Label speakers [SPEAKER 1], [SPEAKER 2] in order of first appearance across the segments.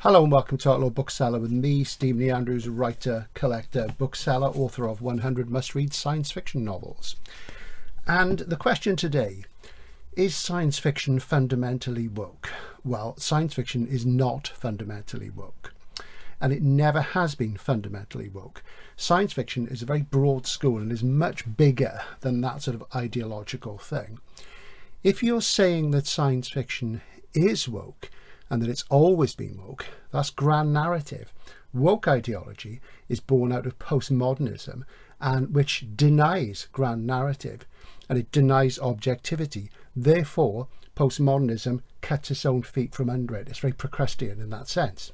[SPEAKER 1] Hello and welcome to Outlaw Bookseller with me, Stephen Andrews, writer, collector, bookseller, author of 100 must-read science fiction novels. And the question today, is science fiction fundamentally woke? Well, science fiction is not fundamentally woke, and it never has been fundamentally woke. Science fiction is a very broad school and is much bigger than that sort of ideological thing. If you're saying that science fiction is woke, and that it's always been woke, that's grand narrative. Woke ideology is born out of postmodernism, and which denies grand narrative, and it denies objectivity. Therefore, postmodernism cuts its own feet from under it. It's very Procrustean in that sense.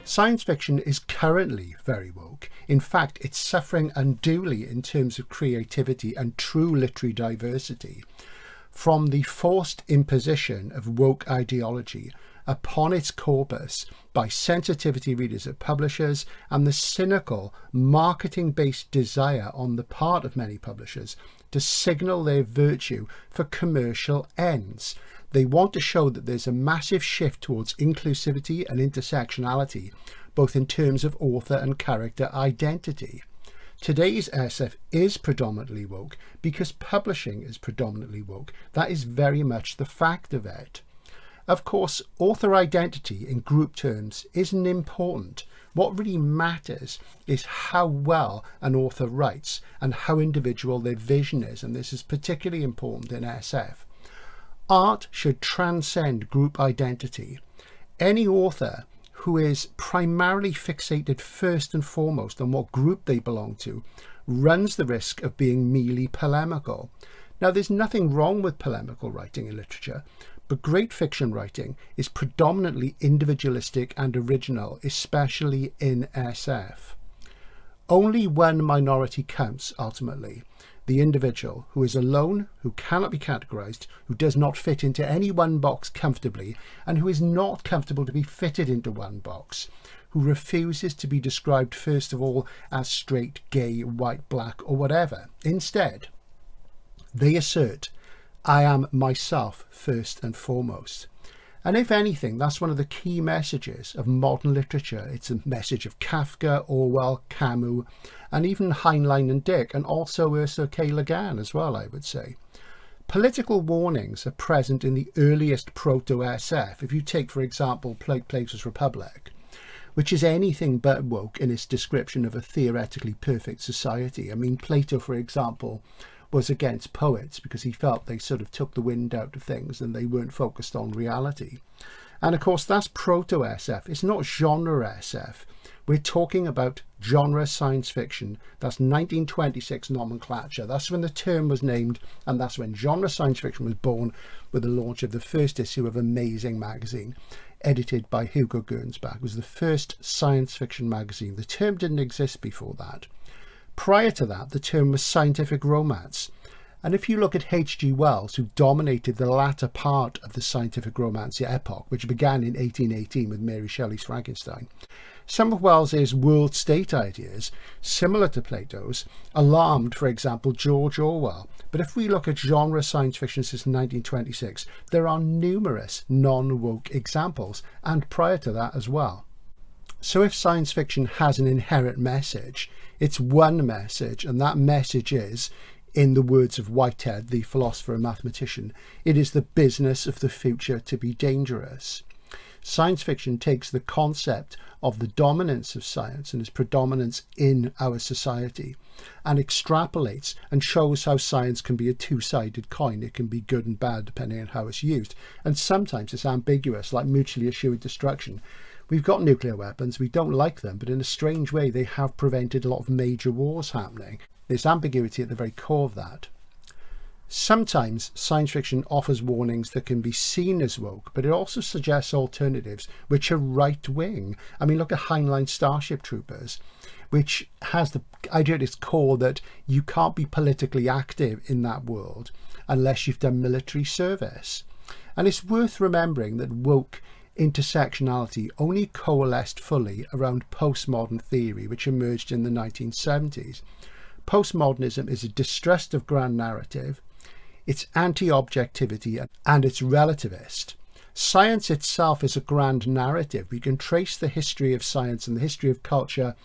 [SPEAKER 1] Science fiction is currently very woke. In fact, it's suffering unduly in terms of creativity and true literary diversity from the forced imposition of woke ideology upon its corpus by sensitivity readers of publishers and the cynical marketing-based desire on the part of many publishers to signal their virtue for commercial ends. They want to show that there's a massive shift towards inclusivity and intersectionality, both in terms of author and character identity. Today's SF is predominantly woke because publishing is predominantly woke. That is very much the fact of it. Of course, author identity in group terms isn't important. What really matters is how well an author writes and how individual their vision is, and this is particularly important in SF. Art should transcend group identity. Any author who is primarily fixated first and foremost on what group they belong to runs the risk of being merely polemical. Now, there's nothing wrong with polemical writing in literature, but great fiction writing is predominantly individualistic and original, especially in SF. Only one minority counts ultimately. The individual who is alone, who cannot be categorized, who does not fit into any one box comfortably, and who is not comfortable to be fitted into one box, who refuses to be described first of all as straight, gay, white, black, or whatever. Instead, they assert, I am myself first and foremost. And if anything, that's one of the key messages of modern literature. It's a message of Kafka, Orwell, Camus, and even Heinlein and Dick, and also Ursula K. Le Guin as well, I would say. Political warnings are present in the earliest proto-SF. If you take, for example, Plato's Republic, which is anything but woke in its description of a theoretically perfect society. I mean, Plato, for example, was against poets because he felt they sort of took the wind out of things and they weren't focused on reality. And of course, that's proto-SF. It's not genre SF. We're talking about genre science fiction. That's 1926 nomenclature. That's when the term was named, and that's when genre science fiction was born with the launch of the first issue of Amazing magazine, edited by Hugo Gernsback. It was the first science fiction magazine. The term didn't exist before that. Prior to that, the term was scientific romance. And if you look at H.G. Wells, who dominated the latter part of the scientific romance epoch, which began in 1818 with Mary Shelley's Frankenstein, some of Wells's world state ideas, similar to Plato's, alarmed, for example, George Orwell. But if we look at genre science fiction since 1926, there are numerous non-woke examples, and prior to that as well. So if science fiction has an inherent message, it's one message, and that message is, in the words of Whitehead, the philosopher and mathematician, it is the business of the future to be dangerous. Science fiction takes the concept of the dominance of science and its predominance in our society and extrapolates and shows how science can be a two-sided coin. It can be good and bad depending on how it's used. And sometimes it's ambiguous, like mutually assured destruction. We've got nuclear weapons, we don't like them, but in a strange way they have prevented a lot of major wars happening. There's ambiguity at the very core of that. Sometimes science fiction offers warnings that can be seen as woke, but it also suggests alternatives which are right-wing. I mean, look at Heinlein's Starship Troopers, which has the idea at its core that you can't be politically active in that world unless you've done military service. And it's worth remembering that woke intersectionality only coalesced fully around postmodern theory, which emerged in the 1970s. Postmodernism is a distrust of grand narrative, it's anti-objectivity, and it's relativist. Science itself is a grand narrative. We can trace the history of science and the history of culture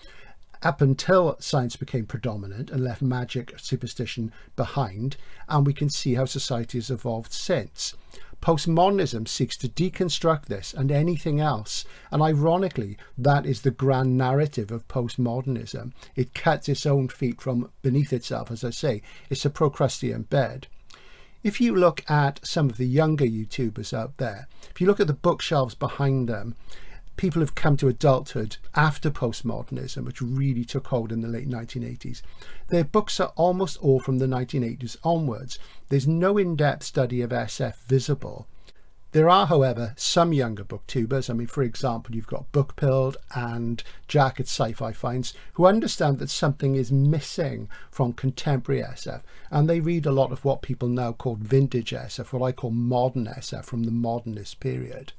[SPEAKER 1] up until science became predominant and left magic, superstition behind, and we can see how society has evolved since. Postmodernism seeks to deconstruct this and anything else, and ironically, that is the grand narrative of postmodernism. It cuts its own feet from beneath itself, as I say. It's a Procrustean bed. If you look at some of the younger YouTubers out there, if you look at the bookshelves behind them, people have come to adulthood after postmodernism, which really took hold in the late 1980s. Their books are almost all from the 1980s onwards. There's no in-depth study of SF visible. There are, however, some younger booktubers. I mean, for example, you've got Bookpilled and Jack at Sci-Fi Finds, who understand that something is missing from contemporary SF, and they read a lot of what people now call vintage SF, what I call modern SF, from the modernist period.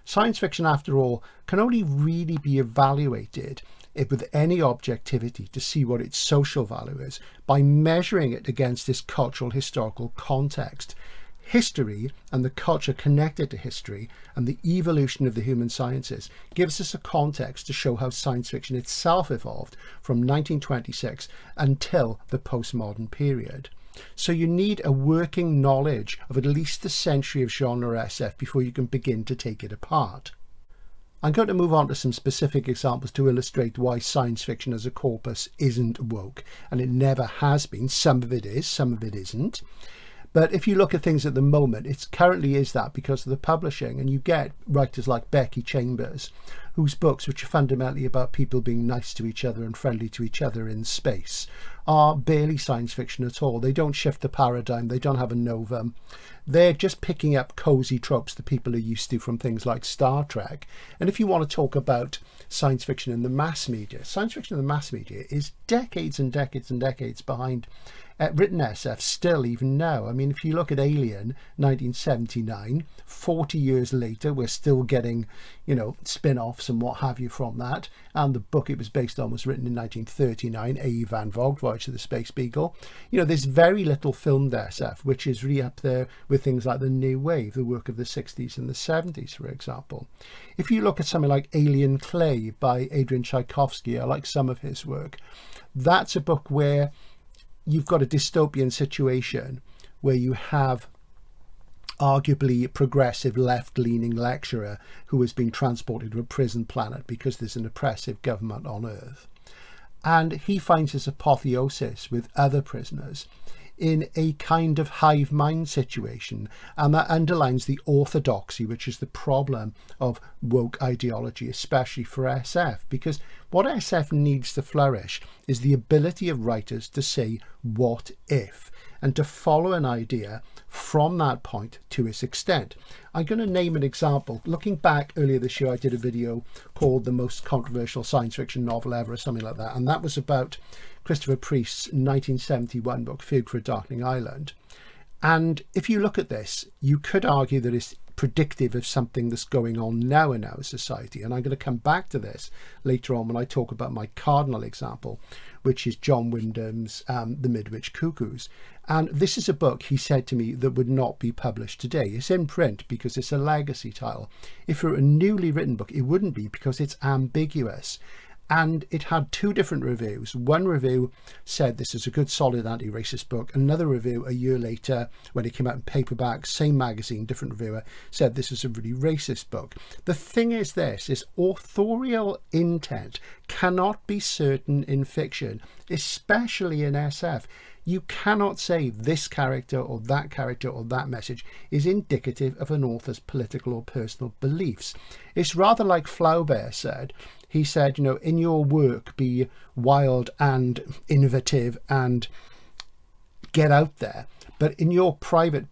[SPEAKER 1] Science fiction, after all, can only really be evaluated with any objectivity to see what its social value is by measuring it against this cultural historical context. History and the culture connected to history and the evolution of the human sciences gives us a context to show how science fiction itself evolved from 1926 until the postmodern period. So you need a working knowledge of at least a century of genre SF before you can begin to take it apart. I'm going to move on to some specific examples to illustrate why science fiction as a corpus isn't woke, and it never has been. Some of it is, some of it isn't. But if you look at things at the moment, it currently is that because of the publishing, and you get writers like Becky Chambers, whose books, which are fundamentally about people being nice to each other and friendly to each other in space, are barely science fiction at all. They don't shift the paradigm, they don't have a novum. They're just picking up cozy tropes that people are used to from things like Star Trek. And if you want to talk about science fiction in the mass media, science fiction in the mass media is decades and decades and decades behind written SF still even now. I mean, if you look at Alien 1979, 40 years later, we're still getting, spin-offs and what have you from that. And the book it was based on was written in 1939, A.E. Van Vogt, Voyage to the Space Beagle. There's very little filmed SF, which is really up there with things like the New Wave, the work of the 60s and the 70s, for example. If you look at something like Alien Clay by Adrian Tchaikovsky, I like some of his work. That's a book where you've got a dystopian situation where you have arguably progressive left-leaning lecturer who has been transported to a prison planet because there's an oppressive government on Earth. And he finds his apotheosis with other prisoners in a kind of hive mind situation, and that underlines the orthodoxy, which is the problem of woke ideology, especially for SF, because what SF needs to flourish is the ability of writers to say what if and to follow an idea from that point to its extent. I'm going to name an example. Looking back earlier this year, I did a video called The Most Controversial Science Fiction Novel Ever, or something like that, and that was about Christopher Priest's 1971 book, Fugue for a Darkening Island. And if you look at this, you could argue that it's predictive of something that's going on now in our society. And I'm going to come back to this later on when I talk about my cardinal example, which is John Wyndham's The Midwich Cuckoos. And this is a book, he said to me, that would not be published today. It's in print because it's a legacy title. If it were a newly written book, it wouldn't be because it's ambiguous. And it had two different reviews. One review said this is a good, solid anti-racist book. Another review a year later, when it came out in paperback, same magazine, different reviewer, said this is a really racist book. The thing is this, is authorial intent cannot be certain in fiction, especially in SF. You cannot say this character or that message is indicative of an author's political or personal beliefs. It's rather like Flaubert said. He said, in your work, be wild and innovative and get out there, But in your private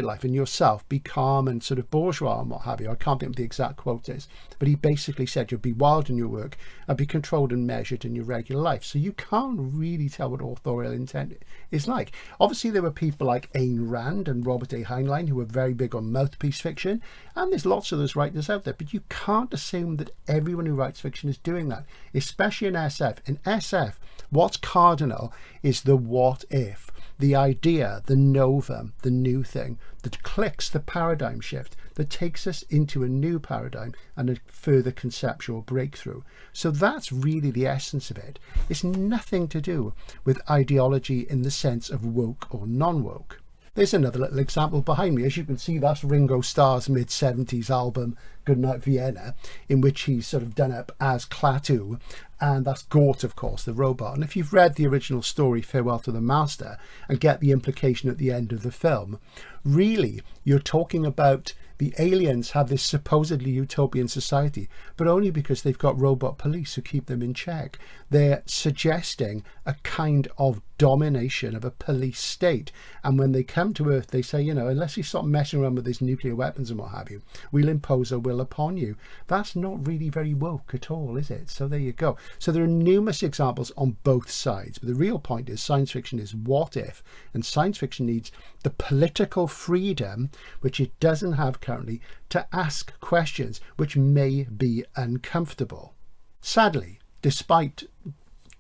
[SPEAKER 1] life, in yourself, be calm and sort of bourgeois and what have you. I can't think what the exact quote is, but he basically said you'll be wild in your work and be controlled and measured in your regular life. So you can't really tell what authorial intent is like. Obviously, there were people like Ayn Rand and Robert A. Heinlein who were very big on mouthpiece fiction, and there's lots of those writers out there, but you can't assume that everyone who writes fiction is doing that, especially in SF. In SF, what's cardinal is the what if. The idea, the novum, the new thing that clicks the paradigm shift, that takes us into a new paradigm and a further conceptual breakthrough. So that's really the essence of it. It's nothing to do with ideology in the sense of woke or non-woke. There's another little example behind me. As you can see, that's Ringo Starr's mid-70s album, Goodnight Vienna, in which he's sort of done up as Klaatu. And that's Gort, of course, the robot. And if you've read the original story, Farewell to the Master, and get the implication at the end of the film, really, you're talking about the aliens have this supposedly utopian society, but only because they've got robot police who keep them in check. They're suggesting a kind of domination of a police state. And when they come to Earth, they say, you know, unless you stop messing around with these nuclear weapons and what have you, we'll impose our will upon you. That's not really very woke at all, is it? So there you go. So there are numerous examples on both sides. But the real point is science fiction is what if, and science fiction needs the political freedom, which it doesn't have currently, to ask questions which may be uncomfortable. Sadly, despite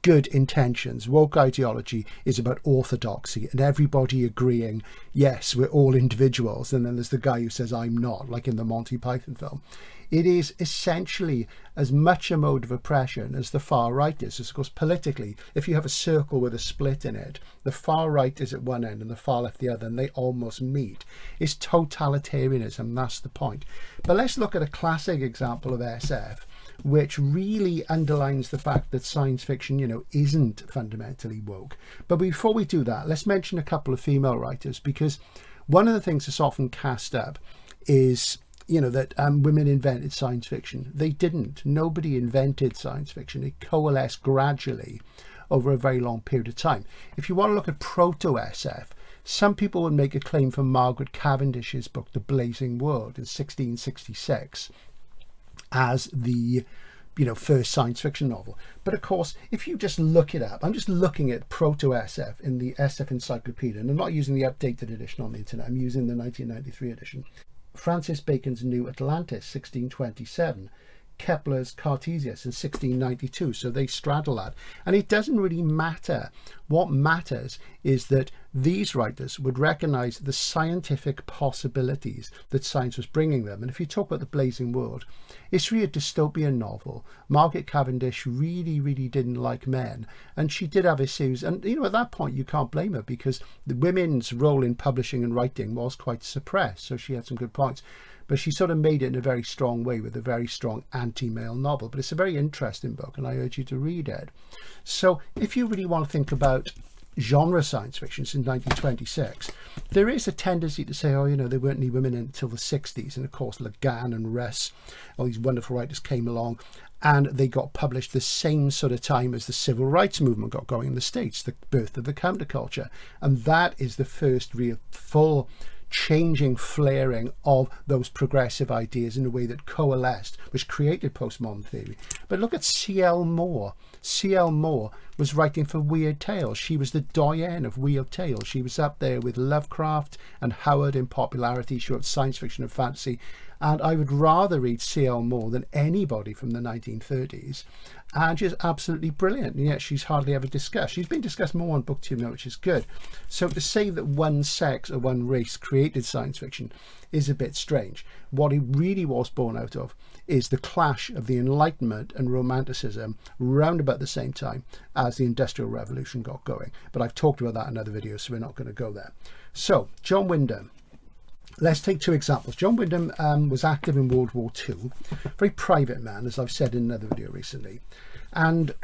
[SPEAKER 1] good intentions, woke ideology is about orthodoxy and everybody agreeing, yes, we're all individuals, and then there's the guy who says I'm not, like in the Monty Python film. It is essentially as much a mode of oppression as the far right is. Of course, politically, if you have a circle with a split in it, the far right is at one end and the far left the other, and they almost meet. It's totalitarianism, that's the point. But let's look at a classic example of SF, which really underlines the fact that science fiction, you know, isn't fundamentally woke. But before we do that, let's mention a couple of female writers, because one of the things that's often cast up is, you know, that women invented science fiction. They didn't. Nobody invented science fiction. It coalesced gradually over a very long period of time. If you want to look at proto-SF, some people would make a claim for Margaret Cavendish's book, The Blazing World, in 1666, as the, you know, first science fiction novel. But of course, if you just look it up, I'm just looking at proto-SF in the SF Encyclopedia, and I'm not using the updated edition on the internet, I'm using the 1993 edition. Francis Bacon's New Atlantis, 1627. Kepler's Cartesius in 1692, so they straddle that. And it doesn't really matter. What matters is that these writers would recognize the scientific possibilities that science was bringing them. And if you talk about The Blazing World, it's really a dystopian novel. Margaret Cavendish really didn't like men, and she did have issues. And, you know, at that point, you can't blame her, because the women's role in publishing and writing was quite suppressed, so she had some good points. But she sort of made it in a very strong way with a very strong anti-male novel. But it's a very interesting book, and I urge you to read it. So if you really want to think about genre science fiction since 1926, there is a tendency to say, oh, you know, there weren't any women until the 60s. And of course, Le Guin and Russ, all these wonderful writers came along, and they got published the same sort of time as the civil rights movement got going in the States, the birth of the counterculture. And that is the first real full changing, flaring of those progressive ideas in a way that coalesced, which created postmodern theory. But look at C.L. Moore. C.L. Moore was writing for Weird Tales. She was the doyenne of Weird Tales. She was up there with Lovecraft and Howard in popularity. She wrote science fiction and fantasy. And I would rather read C.L. Moore than anybody from the 1930s. And she's absolutely brilliant. And yet she's hardly ever discussed. She's been discussed more on BookTube now, which is good. So to say that one sex or one race created science fiction is a bit strange. What it really was born out of is the clash of the Enlightenment and Romanticism round about the same time as the Industrial Revolution got going. But I've talked about that in other videos, so we're not going to go there. So, John Wyndham. Let's take two examples. John Wyndham was active in World War II, very private man, as I've said in another video recently. And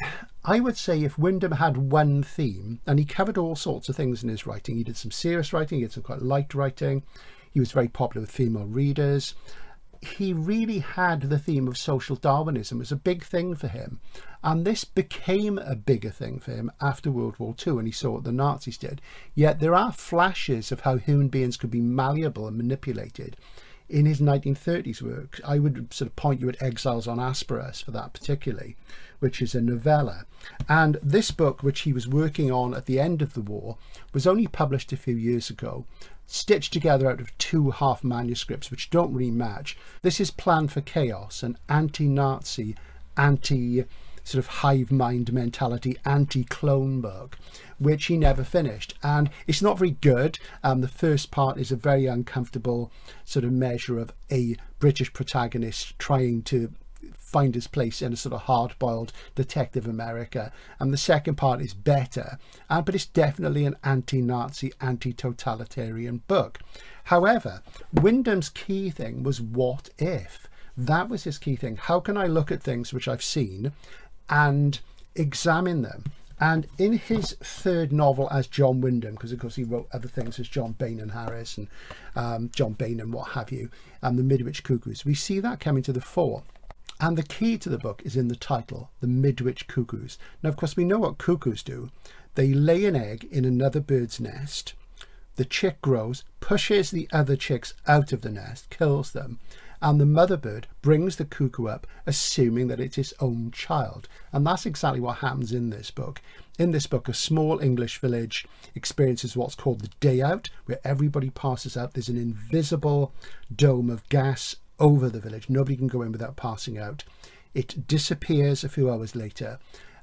[SPEAKER 1] I would say if Wyndham had one theme, and he covered all sorts of things in his writing, he did some serious writing, he did some quite light writing, he was very popular with female readers. he really had the theme of social Darwinism as a big thing for him. And this became a bigger thing for him after World War II, and he saw what the Nazis did. Yet there are flashes of how human beings could be malleable and manipulated in his 1930s work. I would sort of point you at Exiles on Asperus for that particularly, which is a novella. And this book, which he was working on at the end of the war, was only published a few years ago, stitched together out of 2 half manuscripts which don't really match. This is Plan for Chaos, an anti-Nazi, sort of hive mind mentality, anti-clone book, which he never finished. And it's not very good. The first part is a very uncomfortable sort of measure of a British protagonist trying to find his place in a sort of hard-boiled detective America, and the second part is better, but it's definitely an anti-Nazi, anti-totalitarian book. However, Wyndham's key thing was what if? That was his key thing. How can I look at things which I've seen and examine them? And in his third novel as John Wyndham, because of course he wrote other things as John Bainham Harris and John Bainham what have you, and the Midwich Cuckoos, we see that coming to the fore. And the key to the book is in the title, the Midwich Cuckoos. Now, of course, we know what cuckoos do. They lay an egg in another bird's nest. The chick grows, pushes the other chicks out of the nest, kills them, and the mother bird brings the cuckoo up, assuming that it's its own child. And that's exactly what happens in this book. In this book, a small English village experiences what's called the day out, where everybody passes out. There's an invisible dome of gas over the village. Nobody can go in without passing out. It disappears a few hours later,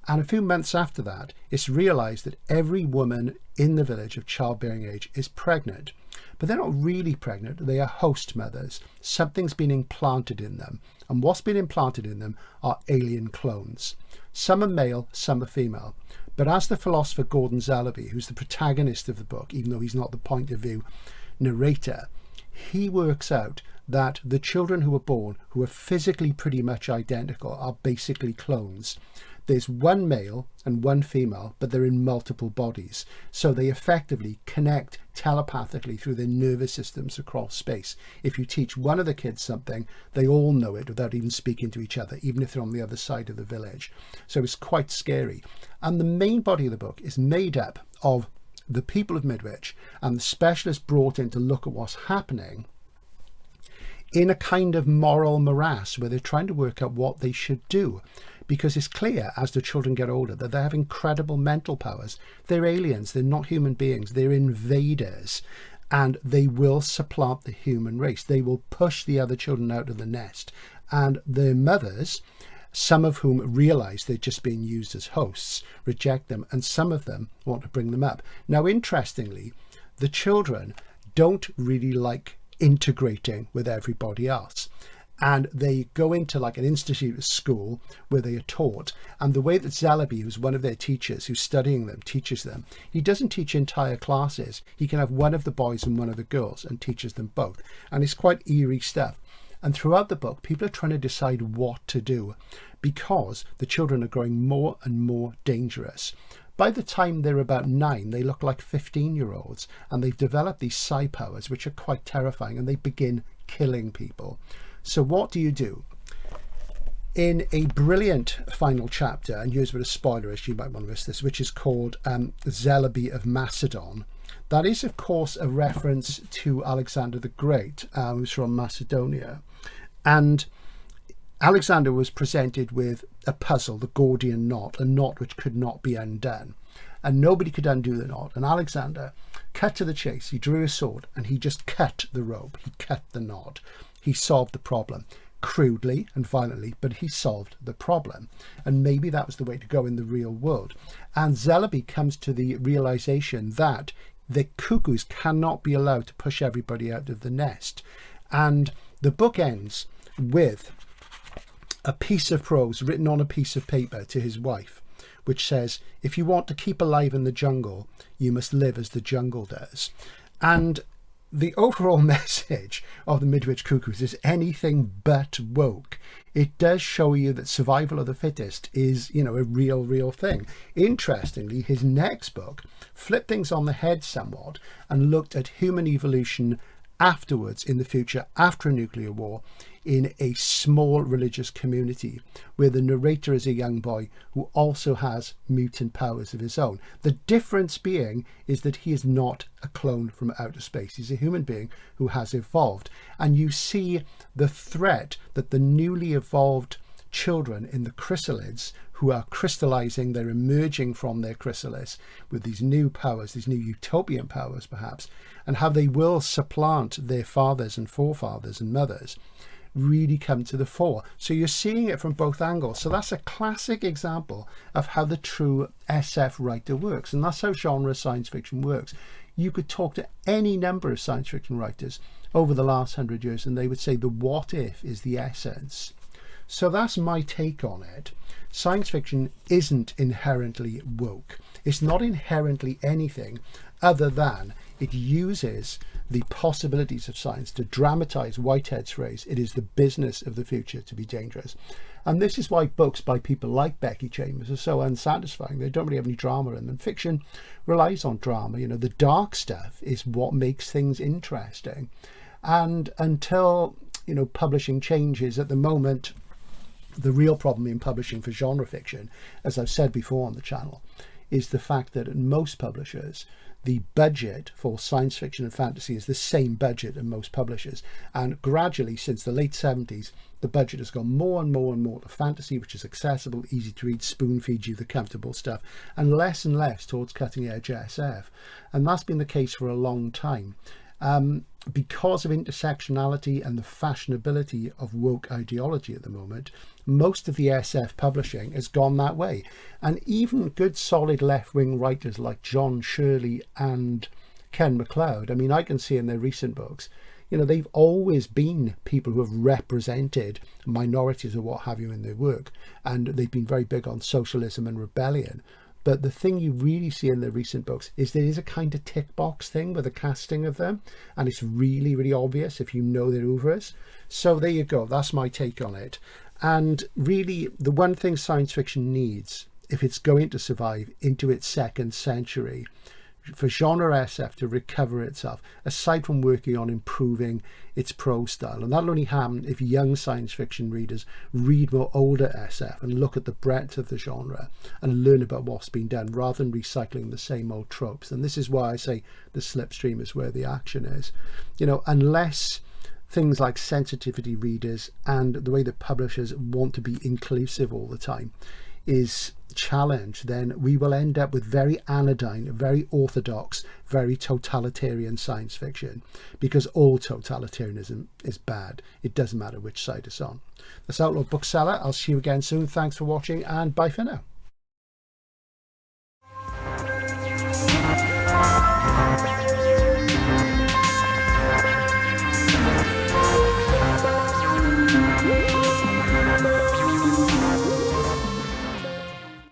[SPEAKER 1] and a few months after that, it's realized that every woman in the village of childbearing age is pregnant. But they're not really pregnant, they are host mothers. Something's been implanted in them, and what's been implanted in them are alien clones. Some are male, some are female. But as the philosopher Gordon Zellaby, who's the protagonist of the book, even though he's not the point of view narrator, he works out that the children who are born, who are physically pretty much identical, are basically clones. There's one male and one female, but they're in multiple bodies. So they effectively connect telepathically through their nervous systems across space. If you teach one of the kids something, they all know it without even speaking to each other, even if they're on the other side of the village. So it's quite scary. And the main body of the book is made up of the people of Midwich and the specialists brought in to look at what's happening in a kind of moral morass where they're trying to work out what they should do. Because it's clear as the children get older that they have incredible mental powers. They're aliens, they're not human beings, they're invaders, and they will supplant the human race. They will push the other children out of the nest. And their mothers, some of whom realize they're just being used as hosts, reject them, and some of them want to bring them up. Now, interestingly, the children don't really like integrating with everybody else. And they go into like an institute, a school, where they are taught. And the way that Zellaby, who's one of their teachers, who's studying them, teaches them, he doesn't teach entire classes. He can have one of the boys and one of the girls and teaches them both. And it's quite eerie stuff. And throughout the book, people are trying to decide what to do because the children are growing more and more dangerous. By the time they're about 9, they look like 15-year-olds, and they've developed these psi powers, which are quite terrifying, and they begin killing people. So what do you do? In a brilliant final chapter, and here's what a spoiler is, you might want to miss this, which is called Zellaby of Macedon. That is, of course, a reference to Alexander the Great, who's from Macedonia. And Alexander was presented with a puzzle, the Gordian knot, a knot which could not be undone. And nobody could undo the knot. And Alexander cut to the chase. He drew his sword and he just cut the rope. He cut the knot. He solved the problem. Crudely and violently, but he solved the problem. And maybe that was the way to go in the real world. And Zellaby comes to the realization that the cuckoos cannot be allowed to push everybody out of the nest. And the book ends with a piece of prose written on a piece of paper to his wife, which says, if you want to keep alive in the jungle, you must live as the jungle does. And the overall message of the Midwich Cuckoos is anything but woke. It does show you that survival of the fittest is, a real thing. Interestingly, his next book flipped things on the head somewhat and looked at human evolution afterwards, in the future, after a nuclear war, in a small religious community where the narrator is a young boy who also has mutant powers of his own. The difference being is that he is not a clone from outer space. He's a human being who has evolved. And you see the threat that the newly evolved children in the chrysalids who are crystallizing, they're emerging from their chrysalis with these new powers, these new utopian powers perhaps, and how they will supplant their fathers and forefathers and mothers, really come to the fore. So you're seeing it from both angles. So that's a classic example of how the true SF writer works, and that's how genre science fiction works. You could talk to any number of science fiction writers over the last 100 years and they would say the what if is the essence. So that's my take on it. Science fiction isn't inherently woke. It's not inherently anything other than it uses the possibilities of science to dramatize Whitehead's phrase, it is the business of the future to be dangerous. And this is why books by people like Becky Chambers are so unsatisfying. They don't really have any drama in them. Fiction relies on drama. You know, the dark stuff is what makes things interesting. And until, you know, publishing changes at the moment, the real problem in publishing for genre fiction, as I've said before on the channel, is the fact that in most publishers, the budget for science fiction and fantasy is the same budget in most publishers. And gradually, since the late 70s, the budget has gone more and more and more to fantasy, which is accessible, easy to read, spoon feeds you the comfortable stuff, and less towards cutting edge SF. And that's been the case for a long time. Because of intersectionality and the fashionability of woke ideology at the moment, most of the SF publishing has gone that way. And even good solid left-wing writers like John Shirley and Ken MacLeod, I mean, I can see in their recent books, you know, they've always been people who have represented minorities or what have you in their work. And they've been very big on socialism and rebellion. But the thing you really see in the recent books is there is a kind of tick box thing with the casting of them. And it's really, really obvious if you know their oeuvres. So there you go. That's my take on it. And really, the one thing science fiction needs, if it's going to survive into its second century, for genre SF to recover itself, aside from working on improving its prose style. And that'll only happen if young science fiction readers read more older SF and look at the breadth of the genre and learn about what's been done rather than recycling the same old tropes. And this is why I say the slipstream is where the action is. You know, unless things like sensitivity readers and the way that publishers want to be inclusive all the time is challenged, then we will end up with very anodyne, very orthodox, very totalitarian science fiction, because all totalitarianism is bad. It doesn't matter which side it's on. That's Outlaw Bookseller. I'll see you again soon. Thanks for watching and bye for now.